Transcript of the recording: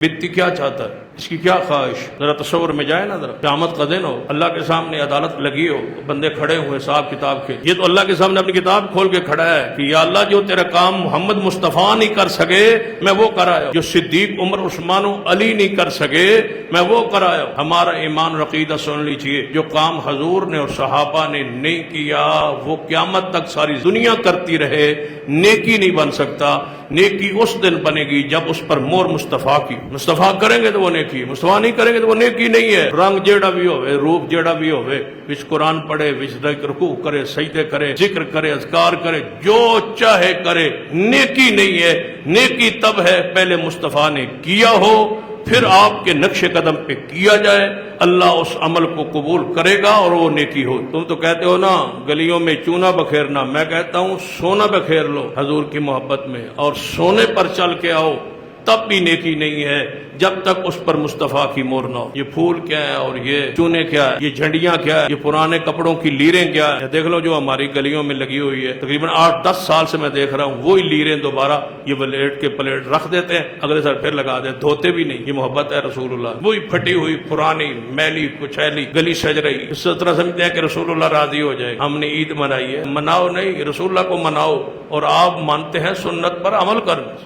व्यक्ति क्या चाहता है, इसकी क्या ख्वाहिश, जरा तस्वर में जाए ना। जरा क़यामत का दिन हो, अल्लाह के सामने अदालत लगी हो, बंदे खड़े हुए साहब किताब के, ये तो अल्लाह के सामने अपनी किताब खोल के खड़ा है कि या अल्लाह जो तेरा काम मोहम्मद मुस्तफ़ा नहीं कर सके मैं वो कराया, जो सिद्दीक उमर उस्मान अली नहीं कर सके मैं वो कराया। हमारा ईमान और अकीदा सुन लीजिए, जो काम हजूर ने और सहाबा ने नहीं किया वो क़यामत तक सारी दुनिया करती रहे, नेकी नहीं बन सकता। नेकी उस दिन बनेगी जब उस पर मोर मुस्तफ़ा की, मुस्तफ़ा करेंगे तो वो नेकी, मुस्तफ़ा नहीं करेंगे तो वो नेकी नहीं है। रंग जेड़ा भी होवे, रूप जेड़ा भी होवे, विच कुरान पढ़े, विच रुकू करे, सजदे करे, जिक्र करे, अज़कार करे, जो चाहे करे, नेकी नहीं है। नेकी तब है पहले मुस्तफ़ा ने किया हो, फिर आपके नक्शे कदम पे किया जाए, अल्लाह उस अमल को कबूल करेगा और वो नेकी हो। तुम तो कहते हो ना गलियों में चूना बखेरना, मैं कहता हूँ सोना बखेर लो हजूर की मोहब्बत में, और सोने पर चल के आओ, तब भी नेकी नहीं है जब तक उस पर मुस्तफ़ा की मोहर ना हो। ये फूल क्या है और ये चूने क्या है, ये झंडियां क्या है, ये पुराने कपड़ों की लीरें क्या है, देख लो जो हमारी गलियों में लगी हुई है। तकरीबन 8-10 साल से मैं देख रहा हूँ वही लीरें दोबारा ये प्लेट के प्लेट रख देते हैं, अगले साल फिर लगा देते, धोते भी नहीं। ये मोहब्बत है रसूलुल्लाह, वही फटी हुई पुरानी मैली कुचैली गली सज रही, इस तरह समझते हैं कि रसूलुल्लाह राजी हो जाए। हमने ईद मनाई है, मनाओ नहीं, रसूलुल्लाह को मनाओ, और आप मानते हैं सुन्नत पर अमल करने।